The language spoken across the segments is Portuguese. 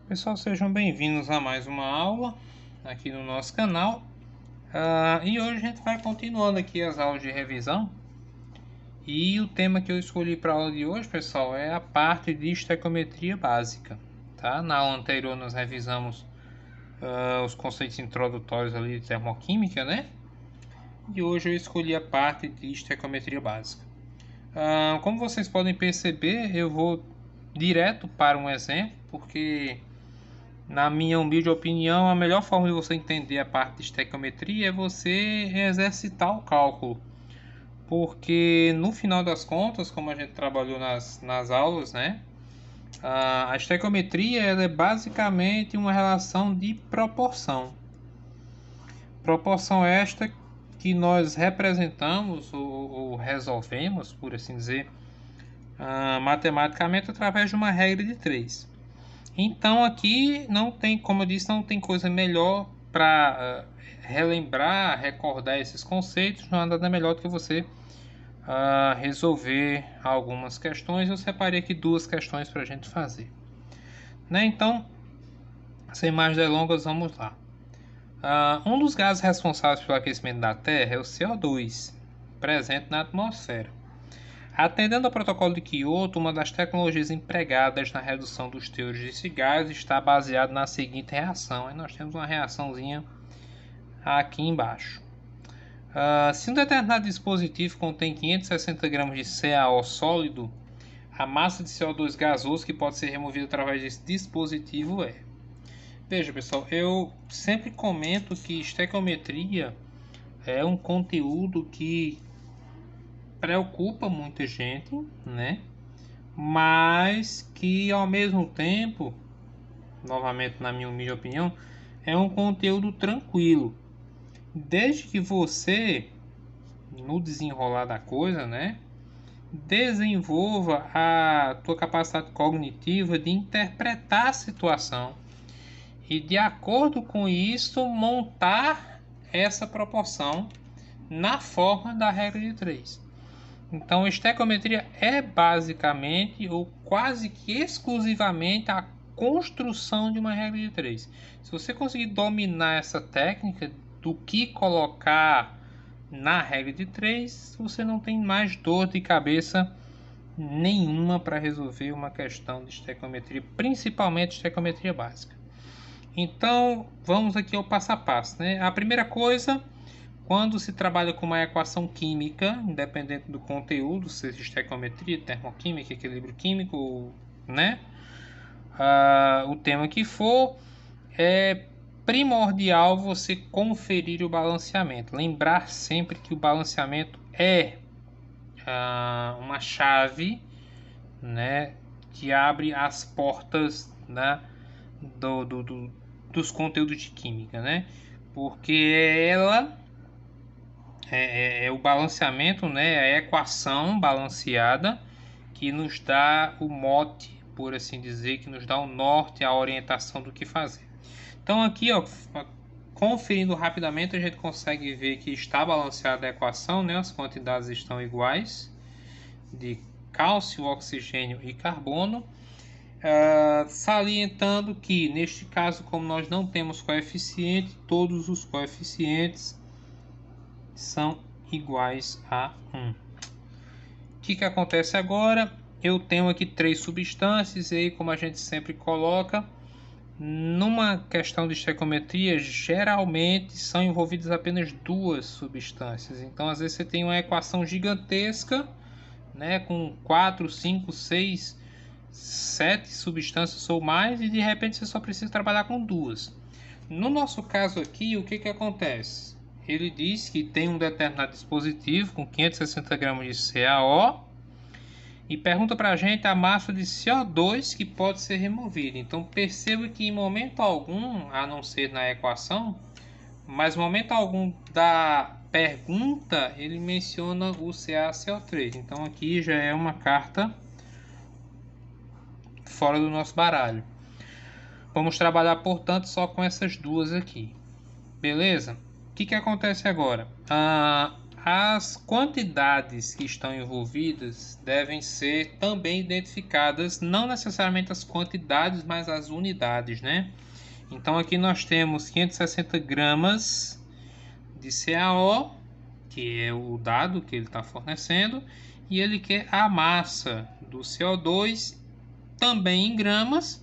Pessoal, sejam bem-vindos a mais uma aula aqui no nosso canal. E hoje a gente vai continuando aqui as aulas de revisão. E o tema que eu escolhi para a aula de hoje, pessoal, é a parte de estequiometria básica. Tá? Na aula anterior nós revisamos os conceitos introdutórios ali de termoquímica, né? E hoje eu escolhi a parte de estequiometria básica. Como vocês podem perceber, eu vou direto para um exemplo, porque na minha humilde opinião, a melhor forma de você entender a parte de estequiometria é você exercitar o cálculo. Porque no final das contas, como a gente trabalhou nas aulas, né? A estequiometria ela é basicamente uma relação de proporção. Proporção esta que nós representamos ou resolvemos, por assim dizer, matematicamente através de uma regra de 3. Então aqui não tem, como eu disse, não tem coisa melhor para relembrar, recordar esses conceitos. Não há nada melhor do que você resolver algumas questões. Eu separei aqui duas questões para a gente fazer, né? Então, sem mais delongas, vamos lá. Um dos gases responsáveis pelo aquecimento da Terra é o CO2, presente na atmosfera. Atendendo ao protocolo de Kyoto, uma das tecnologias empregadas na redução dos teores desse gás está baseada na seguinte reação. Aí nós temos uma reaçãozinha aqui embaixo. Se um determinado dispositivo contém 560 gramas de CaO sólido, a massa de CO2 gasoso que pode ser removida através desse dispositivo é... Veja, pessoal, eu sempre comento que estequiometria é um conteúdo que preocupa muita gente, né? Mas que ao mesmo tempo, novamente na minha humilde opinião, é um conteúdo tranquilo. Desde que você, no desenrolar da coisa, né, desenvolva a tua capacidade cognitiva de interpretar a situação e de acordo com isso montar essa proporção na forma da regra de 3. Então, estequiometria é basicamente ou quase que exclusivamente a construção de uma regra de 3. Se você conseguir dominar essa técnica do que colocar na regra de 3, você não tem mais dor de cabeça nenhuma para resolver uma questão de estequiometria, principalmente estequiometria básica. Então, vamos aqui ao passo a passo, né? A primeira coisa, quando se trabalha com uma equação química, independente do conteúdo, seja estequiometria, termoquímica, equilíbrio químico, né? O tema que for, é primordial você conferir o balanceamento. Lembrar sempre que o balanceamento é uma chave, né, que abre as portas, né, dos conteúdos de química, né? Porque ela é o balanceamento, né, a equação balanceada que nos dá o mote, por assim dizer, que nos dá o norte, a orientação do que fazer. Então aqui, ó, conferindo rapidamente, a gente consegue ver que está balanceada a equação, né? As quantidades estão iguais de cálcio, oxigênio e carbono. Salientando que, neste caso, como nós não temos coeficiente, todos os coeficientes são iguais a 1. O que acontece agora? Eu tenho aqui 3 substâncias e aí, como a gente sempre coloca, numa questão de estequiometria, geralmente são envolvidas apenas 2 substâncias. Então, às vezes você tem uma equação gigantesca, né, com 4, 5, 6, 7 substâncias ou mais, e de repente você só precisa trabalhar com 2. No nosso caso aqui, o que acontece? Ele diz que tem um determinado dispositivo com 560 gramas de CaO e pergunta para a gente a massa de CO2 que pode ser removida. Então perceba que em momento algum, a não ser na equação, mas momento algum da pergunta ele menciona o CaCO3. Então aqui já é uma carta fora do nosso baralho. Vamos trabalhar, portanto, só com essas duas aqui. Beleza? O que acontece agora? As quantidades que estão envolvidas devem ser também identificadas, não necessariamente as quantidades, mas as unidades, né? Então aqui nós temos 560 gramas de CaO, que é o dado que ele está fornecendo, e ele quer a massa do CO2 também em gramas.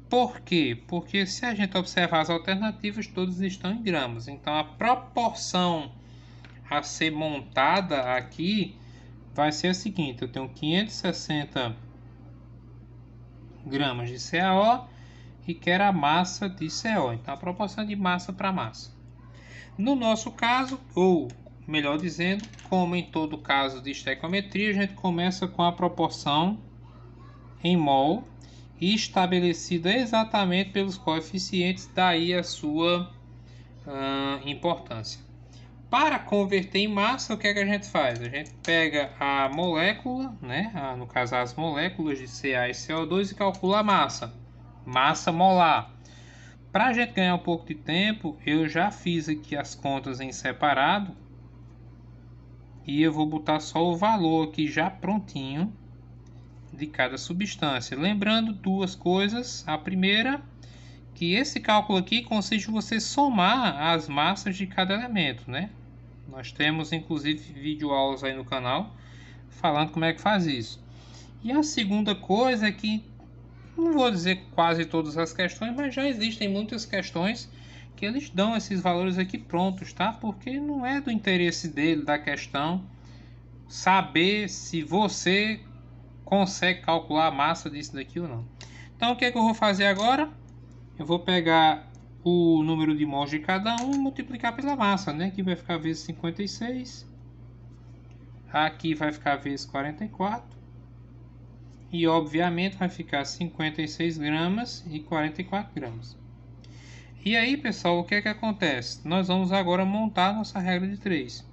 Por quê? Porque se a gente observar as alternativas, todas estão em gramas. Então a proporção a ser montada aqui vai ser a seguinte: eu tenho 560 gramas de CaO e quero a massa de CO. Então a proporção de massa para massa. No nosso caso, ou melhor dizendo, como em todo caso de estequiometria, a gente começa com a proporção em mol estabelecida exatamente pelos coeficientes, daí a sua importância. Para converter em massa, o que é que a gente faz? A gente pega a molécula, né? No caso as moléculas de Ca e CO2 e calcula a massa molar. Para a gente ganhar um pouco de tempo, eu já fiz aqui as contas em separado e eu vou botar só o valor aqui já prontinho de cada substância. Lembrando duas coisas. A primeira, que esse cálculo aqui consiste em você somar as massas de cada elemento, né? Nós temos inclusive videoaulas aí no canal falando como é que faz isso. E a segunda coisa é que, não vou dizer quase todas as questões, mas já existem muitas questões que eles dão esses valores aqui prontos, tá? Porque não é do interesse dele, da questão, saber se você consegue calcular a massa disso daqui ou não. Então o que é que eu vou fazer agora? Eu vou pegar o número de mols de cada um e multiplicar pela massa, né? Aqui vai ficar vezes 56. Aqui vai ficar vezes 44. E obviamente vai ficar 56 gramas e 44 gramas. E aí, pessoal, o que é que acontece? Nós vamos agora montar nossa regra de 3.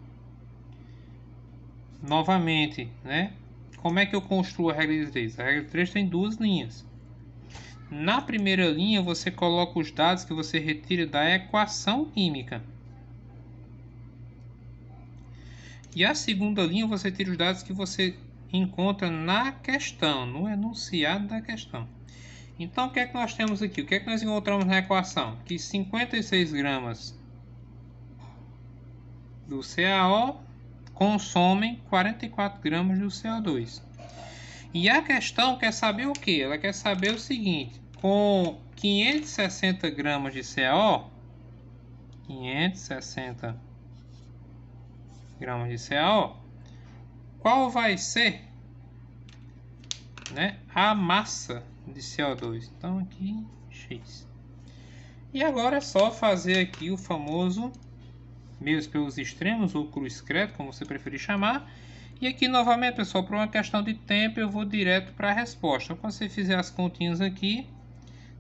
Novamente, né? Como é que eu construo a regra de 3? A regra de 3 tem duas linhas. Na primeira linha, você coloca os dados que você retira da equação química. E a segunda linha, você tira os dados que você encontra na questão, no enunciado da questão. Então, o que é que nós temos aqui? O que é que nós encontramos na equação? Que 56 gramas do CaO consomem 44 gramas do CO2. E a questão quer saber o que? Ela quer saber o seguinte: com 560 gramas de CaO, 560 gramas de CaO, qual vai ser, né, a massa de CO2? Então aqui X. E agora é só fazer aqui o famoso meios pelos extremos, ou cruz credo, como você preferir chamar. E aqui novamente, pessoal, por uma questão de tempo, eu vou direto para a resposta. Quando você fizer as continhas aqui,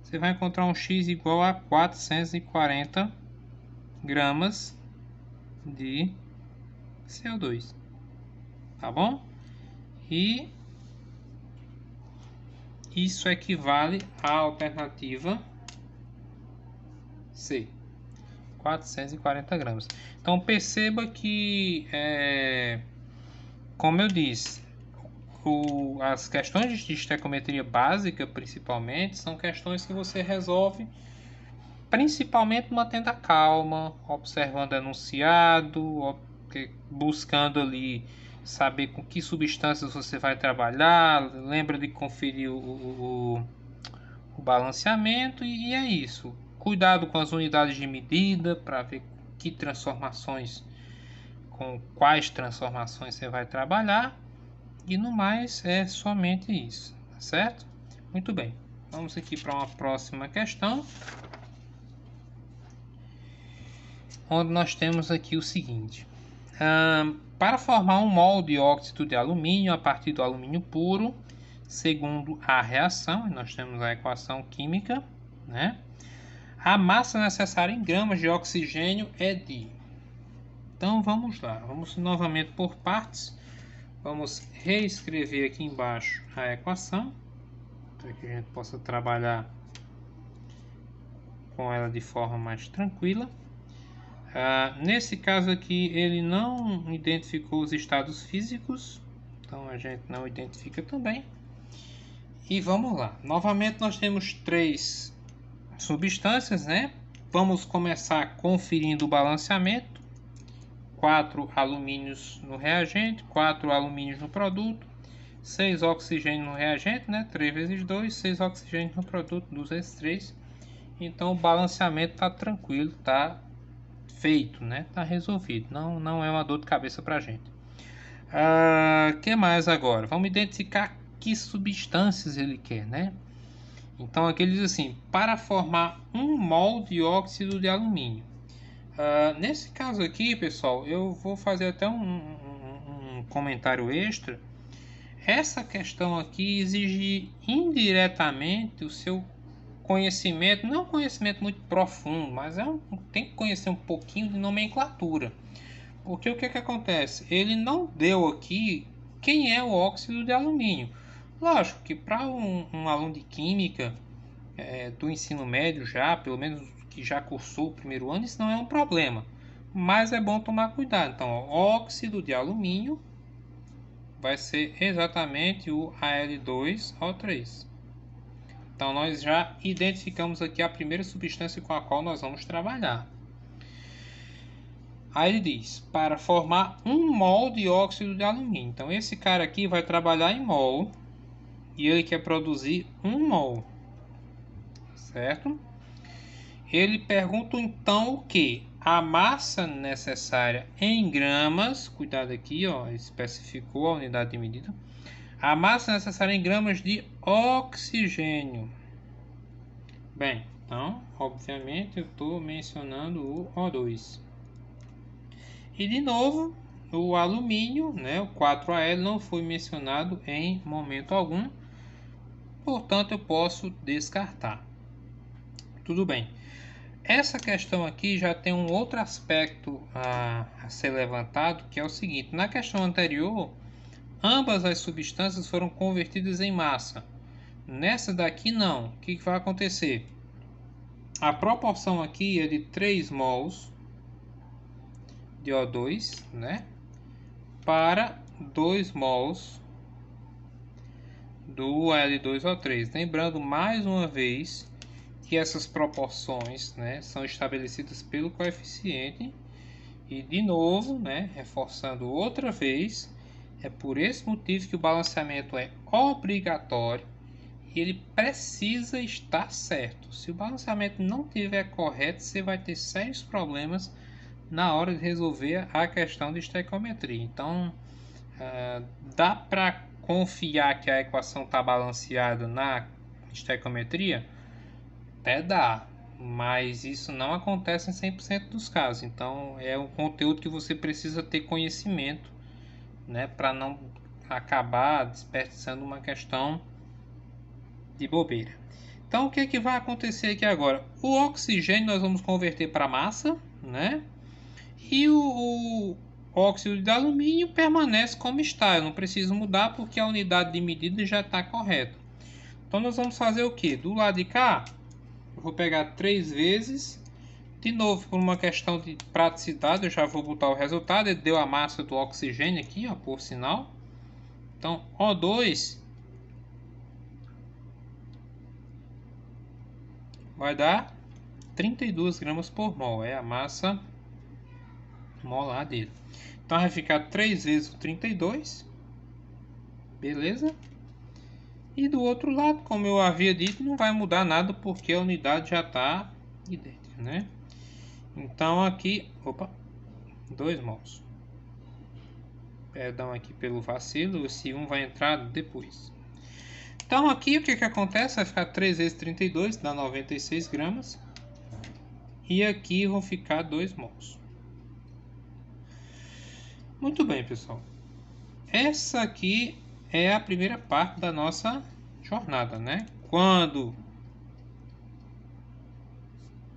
você vai encontrar um X igual a 440 gramas de CO2. Tá bom? E isso equivale à alternativa C. 440 gramas. Então perceba que, como eu disse, as questões de estequiometria básica, principalmente, são questões que você resolve principalmente mantendo a calma, observando o enunciado, buscando ali saber com que substâncias você vai trabalhar. Lembra de conferir o balanceamento e é isso. Cuidado com as unidades de medida para ver que transformações, com quais transformações você vai trabalhar. E no mais é somente isso, tá certo? Muito bem, vamos aqui para uma próxima questão, onde nós temos aqui o seguinte: para formar um mol de óxido de alumínio a partir do alumínio puro, segundo a reação, nós temos a equação química, né? A massa necessária em gramas de oxigênio é de... Então vamos lá, vamos novamente por partes. Vamos reescrever aqui embaixo a equação, para que a gente possa trabalhar com ela de forma mais tranquila. Nesse caso aqui, ele não identificou os estados físicos, então a gente não identifica também. E vamos lá. Novamente nós temos 3 substâncias, né? Vamos começar conferindo o balanceamento. 4 alumínios no reagente, 4 alumínios no produto, 6 oxigênio no reagente, né? 3 vezes 2, 6 oxigênio no produto, 2 vezes 3. Então o balanceamento está tranquilo, está feito, né? Está resolvido. Não é uma dor de cabeça para a gente. Que mais agora? Vamos identificar que substâncias ele quer, né? Então aqui ele diz assim: para formar 1 mol de óxido de alumínio. Nesse caso aqui, pessoal, eu vou fazer até um comentário extra. Essa questão aqui exige indiretamente o seu conhecimento, não conhecimento muito profundo, mas tem que conhecer um pouquinho de nomenclatura. Porque o que acontece? Ele não deu aqui quem é o óxido de alumínio. Lógico que para um aluno de química do ensino médio já, pelo menos que já cursou o primeiro ano, isso não é um problema. Mas é bom tomar cuidado. Então, óxido de alumínio vai ser exatamente o Al2O3. Então, nós já identificamos aqui a primeira substância com a qual nós vamos trabalhar. Aí ele diz, para formar 1 mol de óxido de alumínio. Então, esse cara aqui vai trabalhar em mol e ele quer produzir 1 mol. Certo? Ele pergunta então o que? A massa necessária em gramas, cuidado aqui, ó, especificou a unidade de medida. A massa necessária em gramas de oxigênio. Bem, então, obviamente, eu estou mencionando o O2. E de novo, o alumínio, né, o 4Al, não foi mencionado em momento algum, portanto, eu posso descartar. Tudo bem. Essa questão aqui já tem um outro aspecto a ser levantado, que é o seguinte: na questão anterior, ambas as substâncias foram convertidas em massa. Nessa daqui não. O que vai acontecer? A proporção aqui é de 3 mols de O2, né, para 2 mols do Al2O3. Lembrando mais uma vez que essas proporções, né, são estabelecidas pelo coeficiente e, de novo, né, reforçando outra vez, é por esse motivo que o balanceamento é obrigatório e ele precisa estar certo. Se o balanceamento não estiver correto, você vai ter sérios problemas na hora de resolver a questão de estequiometria. Então, dá para confiar que a equação está balanceada na estequiometria? Até dá, mas isso não acontece em 100% dos casos. Então é um conteúdo que você precisa ter conhecimento, né, para não acabar desperdiçando uma questão de bobeira. Então o que é que vai acontecer aqui agora? O oxigênio nós vamos converter para massa, né? E o óxido de alumínio permanece como está. Eu não preciso mudar porque a unidade de medida já está correta. Então nós vamos fazer o que? Do lado de cá, eu vou pegar 3 vezes. De novo, por uma questão de praticidade, eu já vou botar o resultado. Ele deu a massa do oxigênio aqui, ó, por sinal. Então, O2 vai dar 32 gramas por mol. É a massa molar dele. Então, vai ficar 3 vezes o 32. Beleza? E do outro lado, como eu havia dito, não vai mudar nada porque a unidade já está idêntica, né? Então aqui, 2 mols. Perdão aqui pelo vacilo, esse 1 vai entrar depois. Então aqui o que acontece? Vai ficar 3 vezes 32, dá 96 gramas. E aqui vão ficar 2 mols. Muito bem, pessoal. Essa aqui é a primeira parte da nossa jornada, né? Quando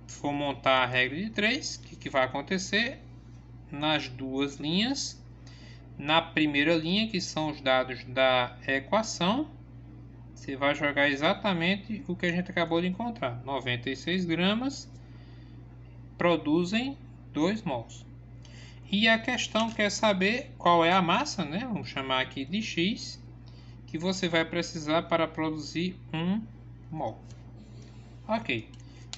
for montar a regra de 3, o que vai acontecer? Nas duas linhas, na primeira linha, que são os dados da equação, você vai jogar exatamente o que a gente acabou de encontrar. 96 gramas produzem 2 mols. E a questão quer saber qual é a massa, né? Vamos chamar aqui de X, que você vai precisar para produzir 1 mol. Ok.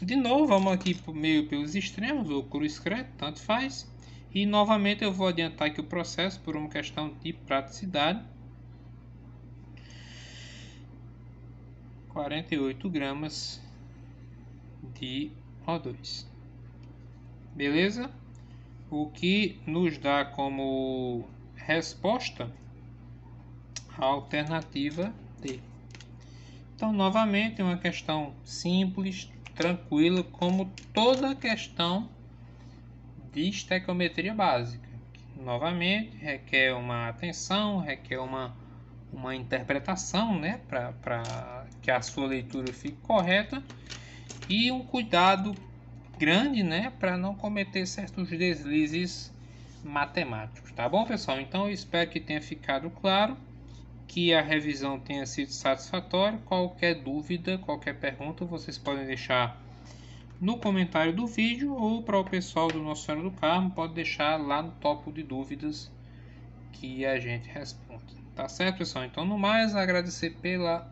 De novo, vamos aqui meio pelos extremos, ou cruz-credo, tanto faz. E novamente eu vou adiantar aqui o processo por uma questão de praticidade. 48 gramas de O2. Beleza? O que nos dá como resposta a alternativa D. Então, novamente, uma questão simples, tranquila, como toda questão de estequiometria básica. Novamente, requer uma atenção, requer uma interpretação, né, para que a sua leitura fique correta, e um cuidado grande, né, para não cometer certos deslizes matemáticos, tá bom, pessoal? Então eu espero que tenha ficado claro, que a revisão tenha sido satisfatória. Qualquer dúvida, qualquer pergunta, vocês podem deixar no comentário do vídeo, ou para o pessoal do Nossa Senhora do Carmo, pode deixar lá no topo de dúvidas que a gente responde. Tá certo, pessoal? Então, no mais, agradecer pela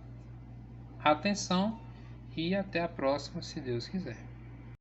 atenção e até a próxima, se Deus quiser.